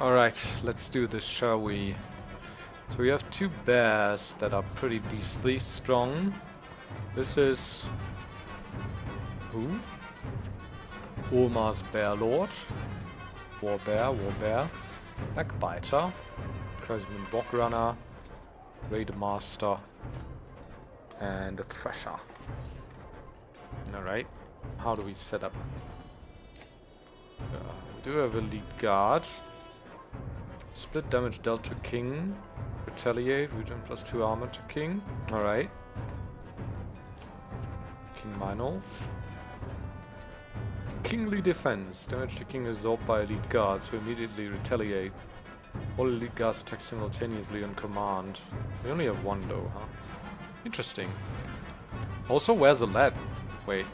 Alright, let's do this, shall we? So we have two bears that are pretty beastly strong. This is... who? Ulmar's Bear Lord. War Bear. Backbiter. President Bockrunner. Raid Master. And a Thresher. Alright, how do we set up? We do have a lead guard. Split damage dealt to King. Retaliate, return +2 armor to King. Alright. King Meinolf. Kingly defense. Damage to King is absorbed by elite guards who immediately retaliate. All elite guards attack simultaneously on command. We only have one though, huh? Interesting. Also, where's the lad? Wait,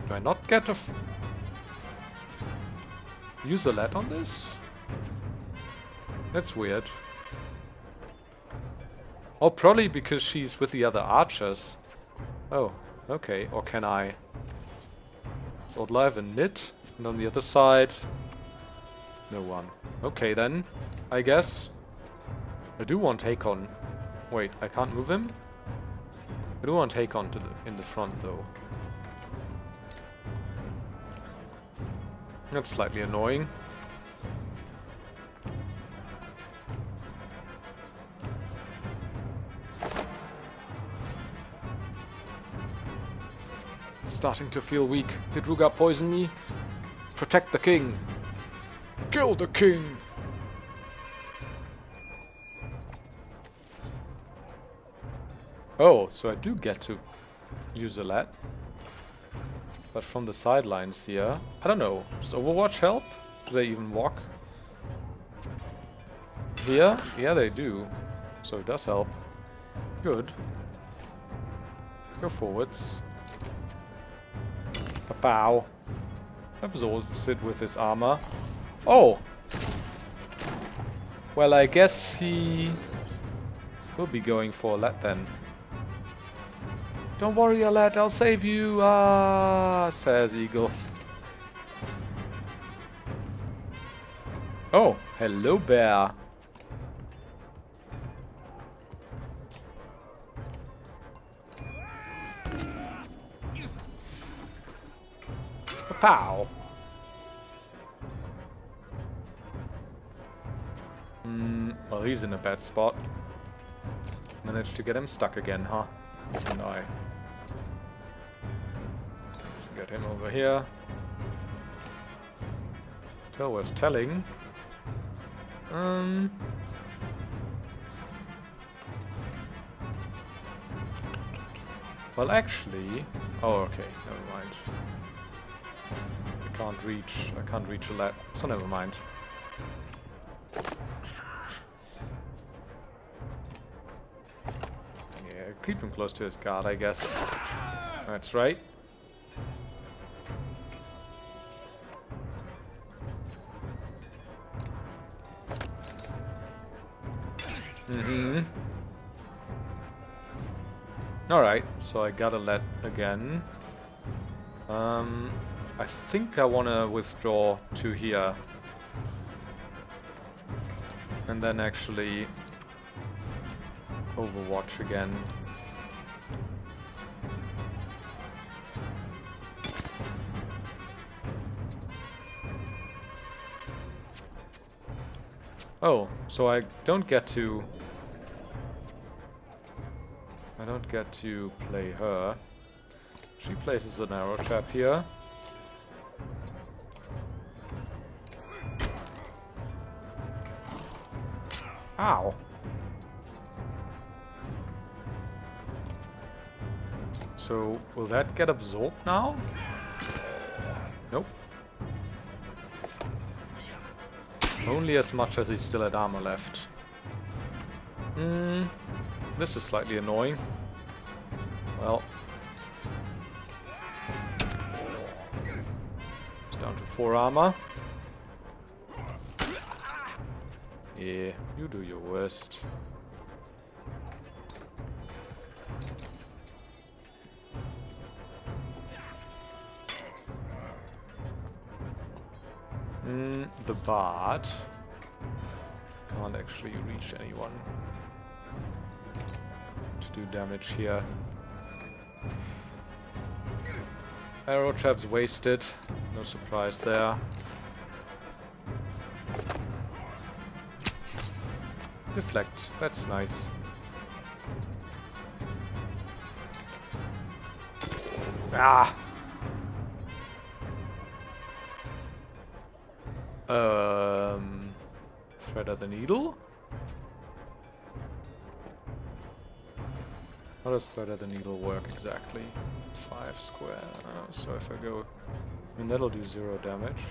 do I not get to use a lad on this? That's weird. Oh, probably because she's with the other archers. Oh, okay. Or can I? Is Odla have a knit? And on the other side, no one. Okay then, I guess. I do want Hakon. Wait, I can't move him? I do want Hakon to in the front though. That's slightly annoying. Starting to feel weak. Did Rugga poison me? Protect the king! Kill the king! Oh, so I do get to use a lad. But from the sidelines here... I don't know. Does Overwatch help? Do they even walk? Here? Yeah, they do. So it does help. Good. Let's go forwards. Pow. That was all sit with his armor. Oh! Well, I guess he will be going for a lad then. Don't worry, lad, I'll save you, says Eagle. Oh, hello, bear. Pow. Well, he's in a bad spot. Managed to get him stuck again, huh? No. Let's get him over here. Tell worth telling. Well, actually... Oh, okay. Never mind. I can't reach a lad, so never mind. Yeah, keep him close to his guard, I guess. That's right. Alright, so I got a lad again. I think I want to withdraw to here. And then actually Overwatch again. Oh, so I don't get to play her. She places an arrow trap here. Ow. So, will that get absorbed now? Nope. Only as much as he still had armor left. This is slightly annoying. Well. It's down to 4 armor. Yeah, you do your worst. The Bard. Can't actually reach anyone to do damage here. Arrow traps wasted. No surprise there. Deflect. That's nice. Ah! Threader the needle? How does Threader the needle work exactly? 5 square. So if I go... I mean, that'll do 0 damage.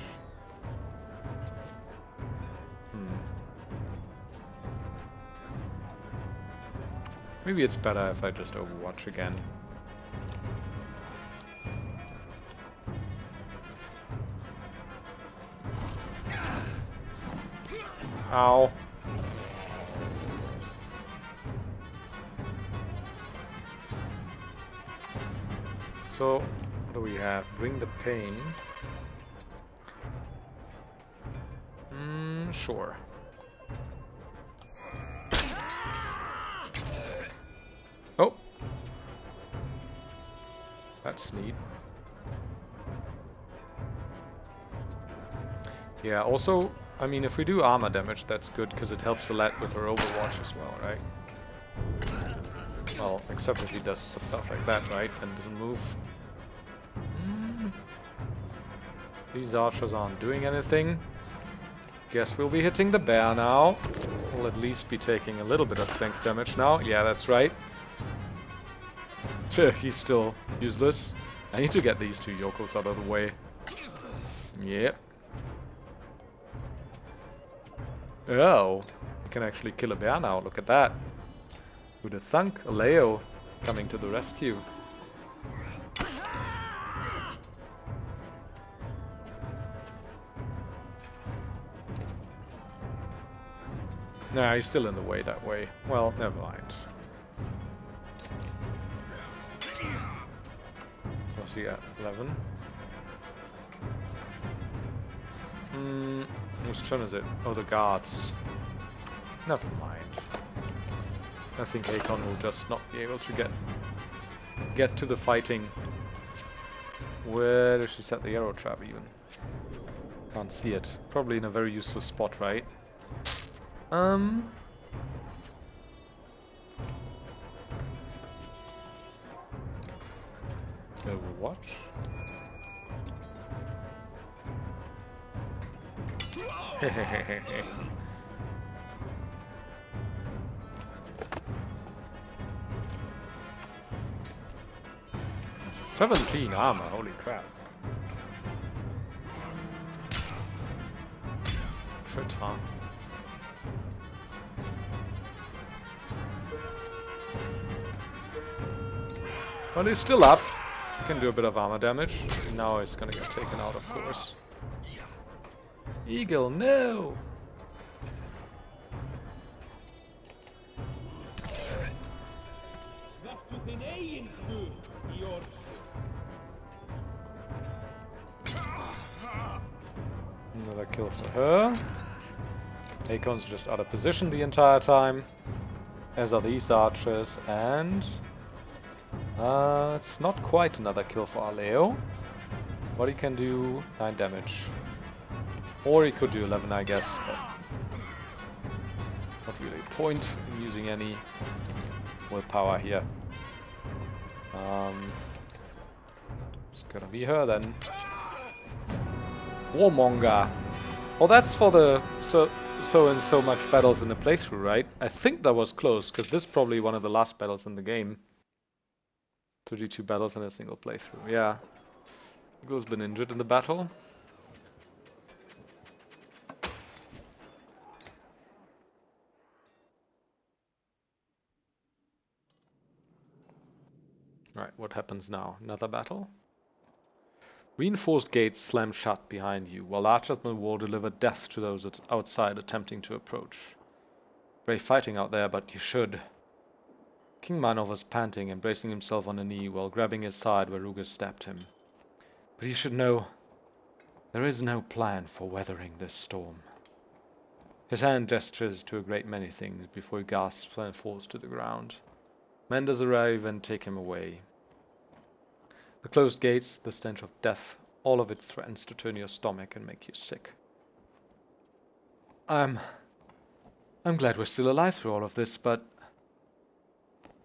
Maybe it's better if I just overwatch again. Ow. So, what do we have? Bring the pain. Sure. Oh! That's neat. Yeah, also, I mean, if we do armor damage, that's good, because it helps a lot with our overwatch as well, right? Well, except if he does stuff like that, right? And doesn't move. These archers aren't doing anything. Guess we'll be hitting the bear now. We'll at least be taking a little bit of strength damage now. Yeah, that's right. He's still useless. I need to get these 2 yokels out of the way. Yep. Oh, I can actually kill a bear now. Look at that. Who'd have thunk? A Leo coming to the rescue. Nah, he's still in the way that way. Well, never mind. What's he at? 11? Whose turn is it? Oh, the guards. Never mind. I think Hakon will just not be able to get to the fighting. Where does she set the arrow trap even? Can't see it. Probably in a very useful spot, right? Overwatch. Hehehehe. 17 armor, holy crap. Traitor. Well, he's still up. He can do a bit of armor damage. Now he's gonna get taken out, of course. Eagle, no! Another kill for her. Akon's just out of position the entire time, as are these archers, and it's not quite another kill for Aleo, but he can do 9 damage. Or he could do 11, I guess, but not really a point in using any willpower here. It's gonna be her then. Warmonger. Well, that's for the so and so much battles in the playthrough, right? I think that was close, because this is probably one of the last battles in the game. 32 battles in a single playthrough, yeah. Eagle's been injured in the battle. Alright, what happens now? Another battle? Reinforced gates slam shut behind you, while archers on the wall deliver death to those outside attempting to approach. Brave fighting out there, but you should. King Manov was panting and bracing himself on a knee while grabbing his side where Rugga stabbed him. But you should know, there is no plan for weathering this storm. His hand gestures to a great many things before he gasps and falls to the ground. Menders arrive and take him away. The closed gates, the stench of death, all of it threatens to turn your stomach and make you sick. I'm glad we're still alive through all of this, but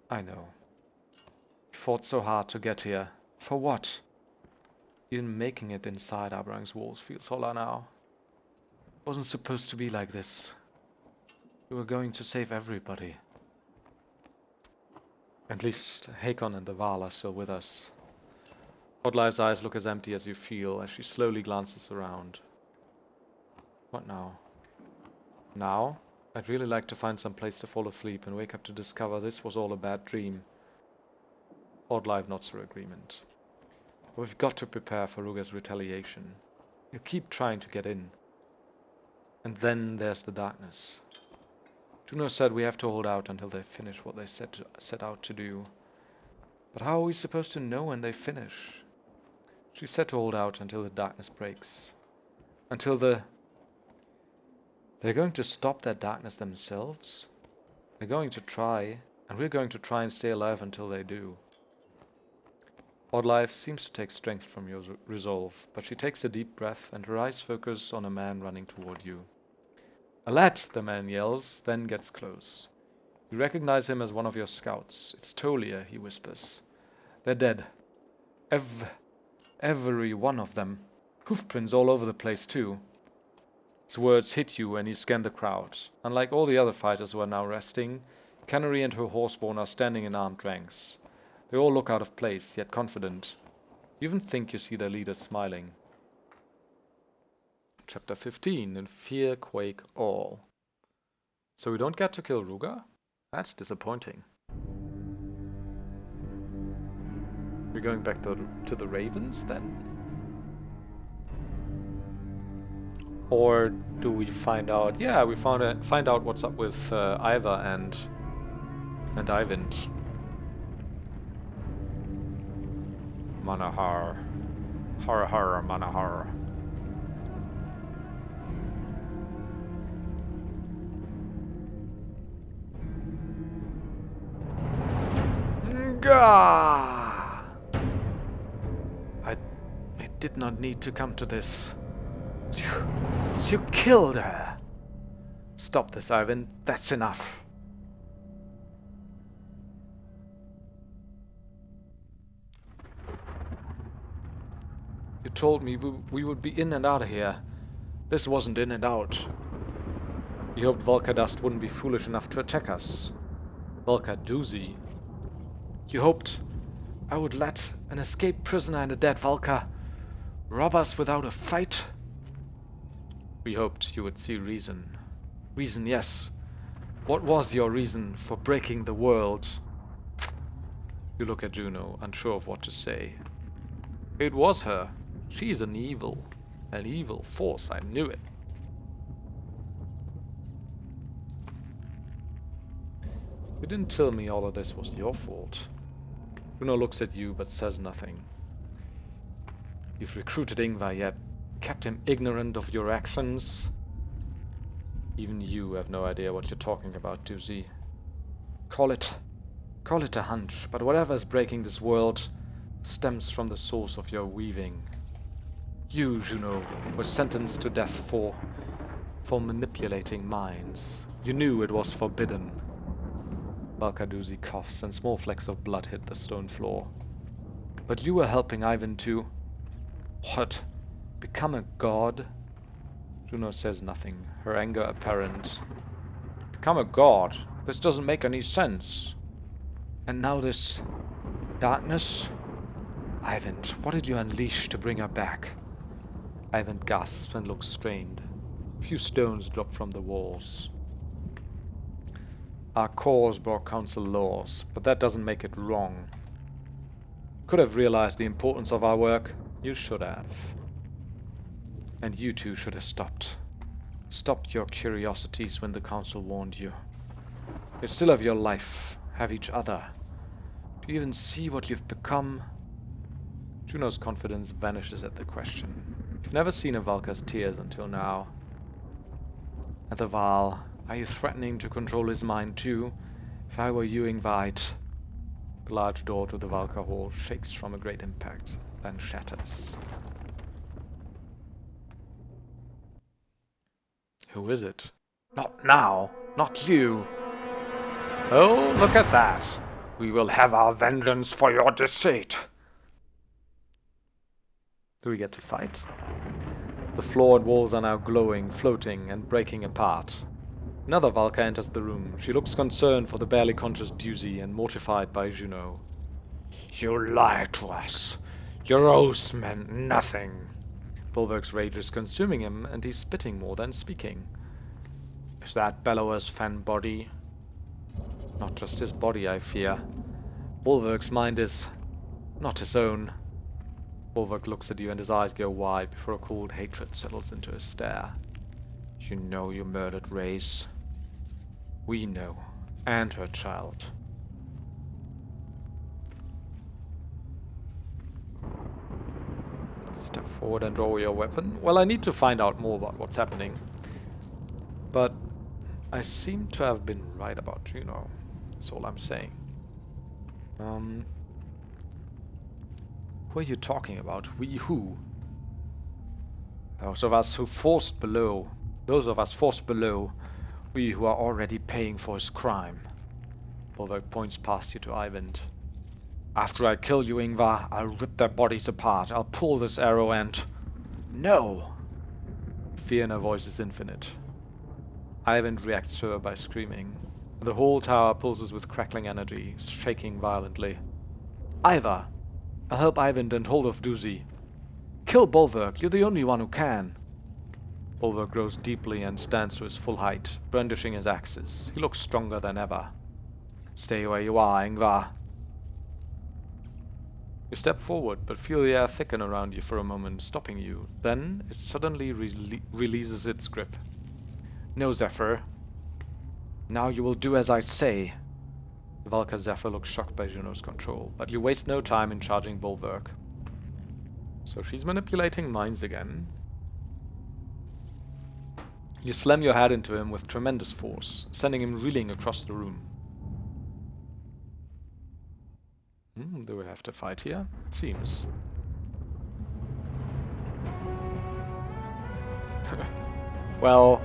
I know. We fought so hard to get here. For what? Even making it inside Arberrang's walls feels hollow now. It wasn't supposed to be like this. We were going to save everybody. At least Hakon and the Val are still with us. Oddlife's eyes look as empty as you feel as she slowly glances around. What now? Now? I'd really like to find some place to fall asleep and wake up to discover this was all a bad dream. Oddlife nods her agreement. But we've got to prepare for Rugga's retaliation. He'll keep trying to get in. And then there's the darkness. Juno said we have to hold out until they finish what they set out to do. But how are we supposed to know when they finish? She said to hold out until the darkness breaks. They're going to stop that darkness themselves? They're going to try, and we're going to try and stay alive until they do. Oddlife seems to take strength from your resolve, but she takes a deep breath and her eyes focus on a man running toward you. A lad, the man yells, then gets close. You recognize him as one of your scouts. It's Tolia, he whispers. They're dead. Every one of them. Hoofprints all over the place too. His words hit you when you scan the crowd. Unlike all the other fighters who are now resting, Canary and her horseborn are standing in armed ranks. They all look out of place, yet confident. You even think you see their leader smiling. Chapter 15, In Fear, Quake, All. So we don't get to kill Rugga? That's disappointing. We're going back to the Ravens then? Or do we find out? Yeah, we find out what's up with Iver and Eyvind. Manahar. Har Manahar. Gah! I did not need to come to this. You killed her! Stop this, Eyvind. That's enough. You told me we would be in and out of here. This wasn't in and out. You hoped Volkerdust wouldn't be foolish enough to attack us. Volkerdoozy. You hoped I would let an escaped prisoner and a dead Valka rob us without a fight? We hoped you would see reason. Reason, yes. What was your reason for breaking the world? You look at Juno, unsure of what to say. It was her. She's an evil force, I knew it. You didn't tell me all of this was your fault. Juno looks at you but says nothing. You've recruited Ingvar, yet kept him ignorant of your actions. Even you have no idea what you're talking about, Doozy. Call it a hunch, but whatever's breaking this world stems from the source of your weaving. You, Juno, were sentenced to death for manipulating minds. You knew it was forbidden. Valkerdoozy coughs and small flecks of blood hit the stone floor. But you were helping Eyvind to... What? Become a god? Juno says nothing, her anger apparent. Become a god? This doesn't make any sense. And now this... darkness? Eyvind, what did you unleash to bring her back? Eyvind gasps and looks strained. A few stones drop from the walls. Our cause brought council laws, but that doesn't make it wrong. Could have realized the importance of our work. You should have. And you two should have stopped. Stopped your curiosities when the council warned you. You still have your life, have each other. Do you even see what you've become? Juno's confidence vanishes at the question. You've never seen a Valka's tears until now. At the Val, are you threatening to control his mind too? If I were you, Eyvind. The large door to the Valka hall shakes from a great impact, then shatters. Who is it? Not now! Not you! Oh, look at that! We will have our vengeance for your deceit! Do we get to fight? The floor and walls are now glowing, floating, and breaking apart. Another Valka enters the room. She looks concerned for the barely conscious Dusy and mortified by Juno. You lied to us. Your oaths meant nothing. Bolverk's rage is consuming him, and he's spitting more than speaking. Is that Bellower's fan body? Not just his body, I fear. Bolverk's mind is not his own. Bolverk looks at you and his eyes go wide before a cold hatred settles into his stare. You know you murdered Race. We know. And her child. Step forward and draw your weapon. Well, I need to find out more about what's happening. But I seem to have been right about Juno. That's all I'm saying. Who are you talking about? We who? Those of us forced below. We who are already paying for his crime. Bolverk points past you to Eyvind. After I kill you, Ingvar, I'll rip their bodies apart. I'll pull this arrow and... No! Fear in her voice is infinite. Eyvind reacts to her by screaming. The whole tower pulses with crackling energy, shaking violently. Iver! I'll help Eyvind and hold off Dusy. Kill Bolverk, you're the only one who can. Bolverk grows deeply and stands to his full height, brandishing his axes. He looks stronger than ever. Stay where you are, Ingvar. You step forward, but feel the air thicken around you for a moment, stopping you. Then, it suddenly releases its grip. No, Zephyr. Now you will do as I say. The Valka Zephyr looks shocked by Juno's control, but you waste no time in charging Bolverk. So she's manipulating minds again. You slam your head into him with tremendous force, sending him reeling across the room. Do we have to fight here? It seems. Well,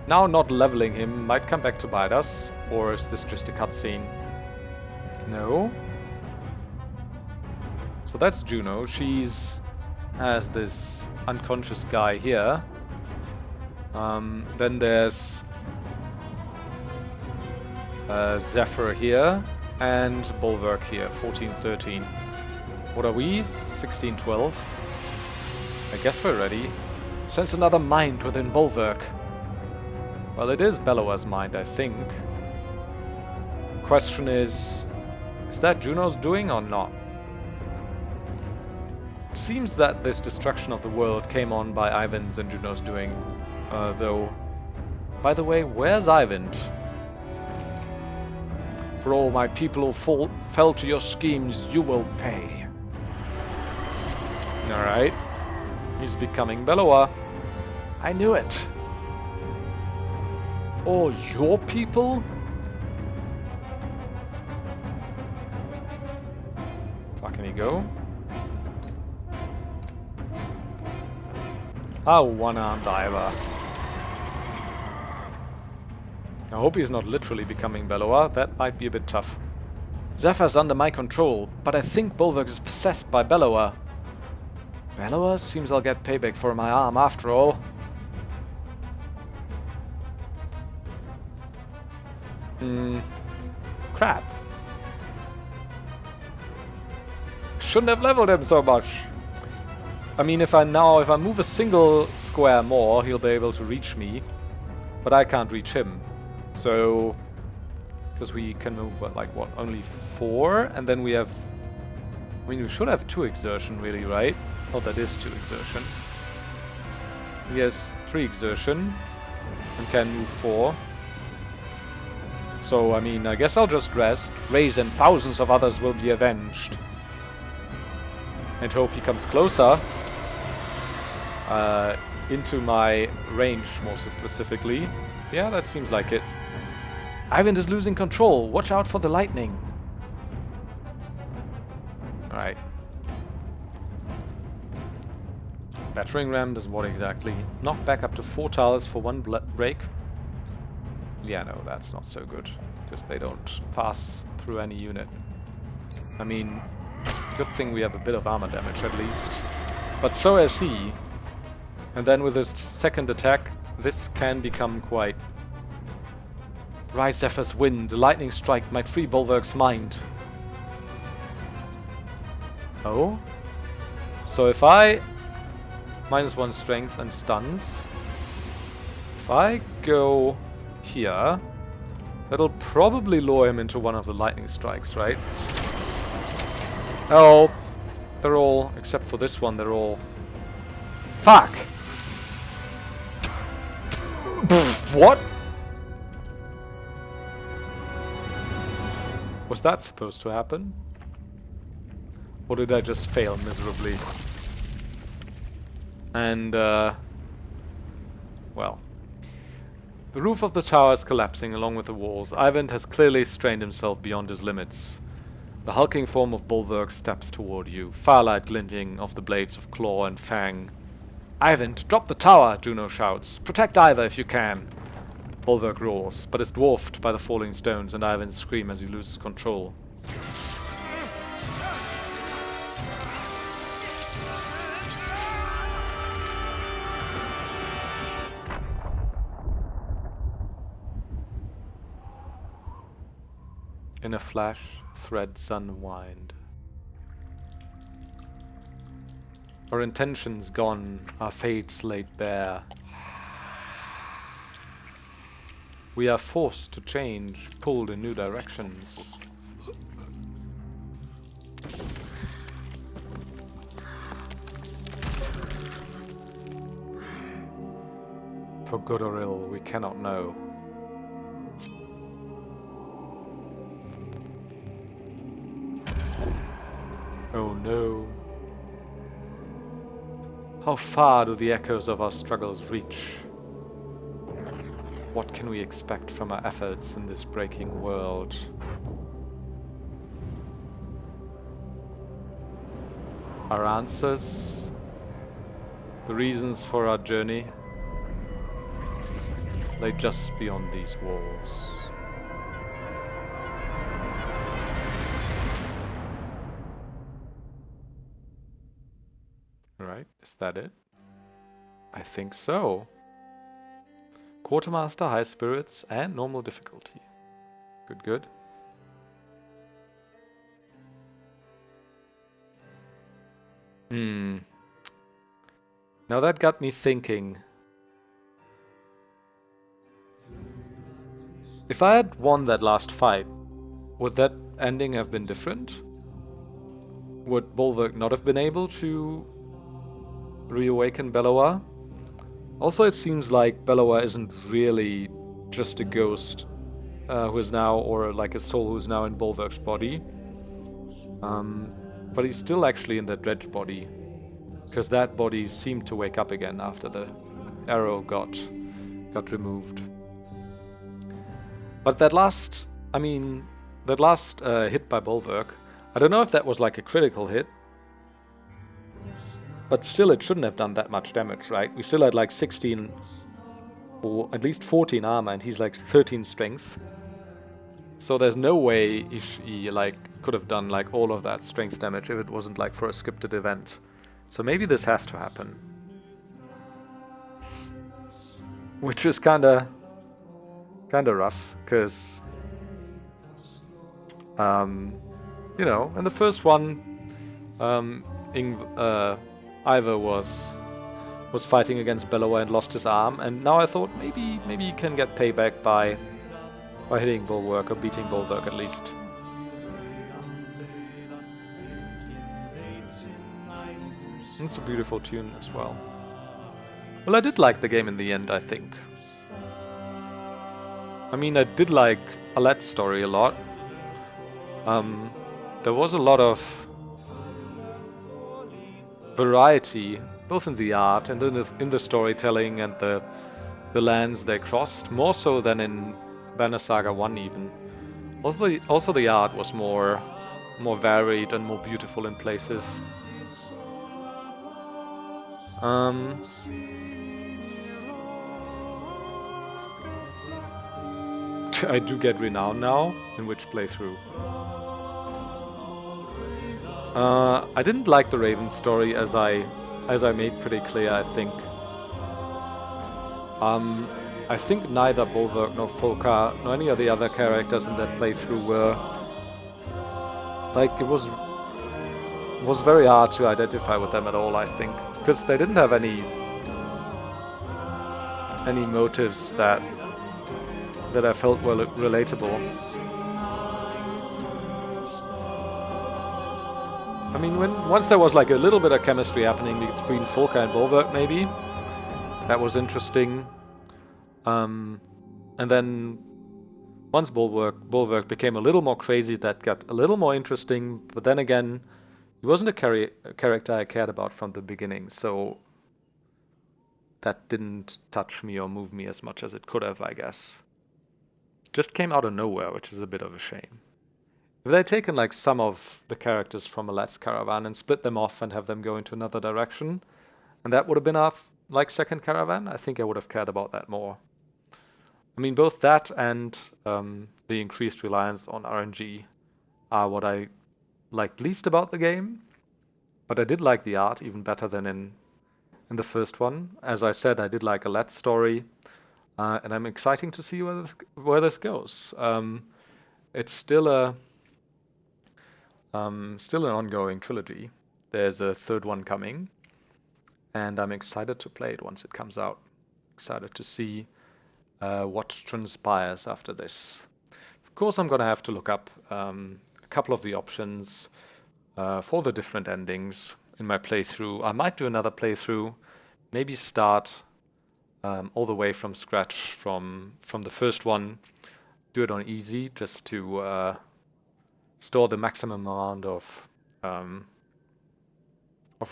now not leveling him might come back to bite us, or is this just a cutscene? No. So that's Juno. She's has this unconscious guy here. Then there's Zephyr here. And Bolverk here, 14-13. What are we? 16-12. I guess we're ready. Sense another mind within Bolverk. Well, it is Bellower's mind, I think. Question is that Juno's doing or not? It seems that this destruction of the world came on by Eyvind's and Juno's doing, though. By the way, where's Eyvind? For all my people who fell to your schemes, you will pay. Alright. He's becoming Bellower. I knew it. All your people? Far can he go? Ah, one-armed Iver. I hope he's not literally becoming Bellower. That might be a bit tough. Zephyr's under my control, but I think Bolverk is possessed by Bellower. Bellower? Seems I'll get payback for my arm after all. Crap. Shouldn't have leveled him so much. I mean, if I move a single square more, he'll be able to reach me. But I can't reach him. So, because we can move, only 4? And then we have... I mean, we should have 2 exertion, really, right? Oh, that is 2 exertion. He has 3 exertion. And can move 4. So, I mean, I guess I'll just rest. Raise and thousands of others will be avenged. And hope he comes closer. into my range more specifically. Yeah, that seems like it. Eyvind is losing control. Watch out for the lightning. Alright. Battering ram does what exactly? Knock back up to 4 tiles for 1 break. Yeah, no, that's not so good. Because they don't pass through any unit. I mean, good thing we have a bit of armor damage at least. But so has he. And then with his second attack, this can become quite... Right, Zephyr's wind. A lightning strike might free Bolverk's mind. Oh? So if I... -1 strength and stuns. If I go here, that'll probably lure him into one of the lightning strikes, right? Oh, they're all, except for this one, they're all... Fuck! What? Was that supposed to happen? Or did I just fail miserably? And, well. The roof of the tower is collapsing along with the walls. Eyvind has clearly strained himself beyond his limits. The hulking form of Bolverk steps toward you, firelight glinting off the blades of claw and fang. Eyvind, drop the tower, Juno shouts. Protect Iver if you can. Bolverk roars, but is dwarfed by the falling stones and Eyvind's scream as he loses control. In a flash, threads unwind. Our intentions gone, our fates laid bare. We are forced to change, pulled in new directions. For good or ill, we cannot know. Oh no. How far do the echoes of our struggles reach? What can we expect from our efforts in this breaking world? Our answers? The reasons for our journey? Lay just beyond these walls. Right, is that it? I think so. Quartermaster, high spirits, and normal difficulty. Good, good. Now that got me thinking. If I had won that last fight, would that ending have been different? Would Bolverk not have been able to reawaken Bellower? Also, it seems like Bellower isn't really just a ghost who is now, or like a soul who's now in Bolverk's body. But he's still actually in the Dredge body, because that body seemed to wake up again after the arrow got removed. But that last, hit by Bolverk, I don't know if that was like a critical hit. But still, it shouldn't have done that much damage, right? We still had like 16, or at least 14 armor, and he's like 13 strength. So there's no way he like could have done like all of that strength damage if it wasn't like for a scripted event. So maybe this has to happen. Which is kinda rough, because you know, in the first one, Iver was fighting against Bellower and lost his arm, and now I thought maybe he can get payback by hitting Bolverk or beating Bolverk at least. It's a beautiful tune as well. Well, I did like the game in the end, I think. I mean, I did like Alet's story a lot. There was a lot of variety both in the art and in the storytelling and the lands they crossed, more so than in Banner Saga 1 even. Also the art was more varied and more beautiful in places. I do get renown now. In which playthrough? I didn't like the Raven story, as I made pretty clear, I think. I think neither Bolverk nor Folka nor any of the other characters in that playthrough were... Like, it was very hard to identify with them at all, I think. Because they didn't have any motives that I felt were relatable. I mean, once there was like a little bit of chemistry happening between Folka and Bolverk, maybe. That was interesting. And then once Bolverk became a little more crazy, that got a little more interesting. But then again, he wasn't a character I cared about from the beginning, so that didn't touch me or move me as much as it could have, I guess. It just came out of nowhere, which is a bit of a shame. If they'd taken like some of the characters from a Let's Caravan and split them off and have them go into another direction, and that would have been our like second caravan, I think I would have cared about that more. I mean, both that and the increased reliance on RNG are what I liked least about the game, but I did like the art even better than in the first one. As I said, I did like a Let's story, and I'm excited to see where this goes. It's still an ongoing trilogy. There's a third one coming, and I'm excited to play it once it comes out. Excited to see what transpires after this. Of course, I'm gonna have to look up a couple of the options for the different endings in my playthrough. I might do another playthrough, maybe start all the way from scratch from the first one, do it on easy just to store the maximum amount of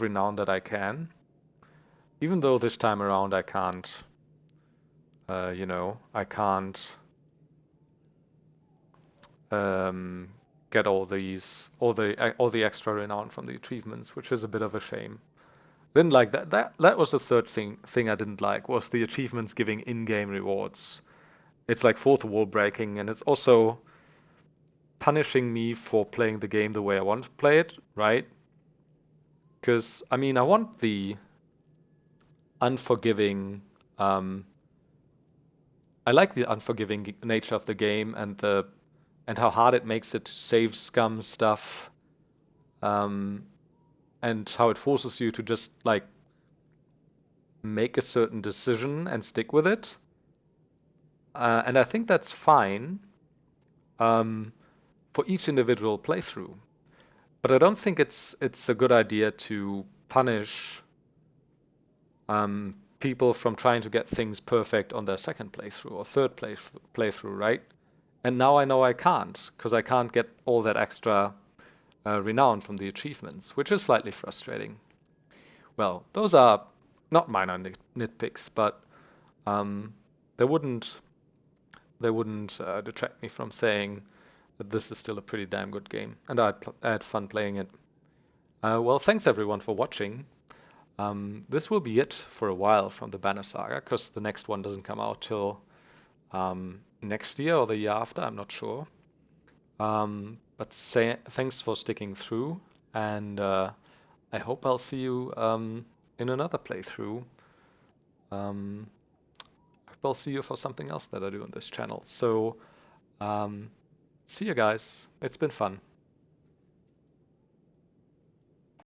renown that I can. Even though this time around I can't, I can't get all the extra renown from the achievements, which is a bit of a shame. Didn't like that. That was the third thing I didn't like, was the achievements giving in-game rewards. It's like fourth wall breaking, and it's also punishing me for playing the game the way I want to play it, right? Because, I mean, I want the unforgiving... I like the unforgiving nature of the game and how hard it makes it to save scum stuff, and how it forces you to just like make a certain decision and stick with it. And I think that's fine for each individual playthrough. But I don't think it's a good idea to punish people from trying to get things perfect on their second playthrough or third playthrough, right? And now I know I can't, because I can't get all that extra renown from the achievements, which is slightly frustrating. Well, those are not minor nitpicks, but they wouldn't detract me from saying that this is still a pretty damn good game, and I had fun playing it. Well, thanks everyone for watching. This will be it for a while from the Banner Saga, because the next one doesn't come out till next year or the year after, I'm not sure. But thanks for sticking through, and I hope I'll see you in another playthrough. I hope I'll see you for something else that I do on this channel. So, see you guys. It's been fun.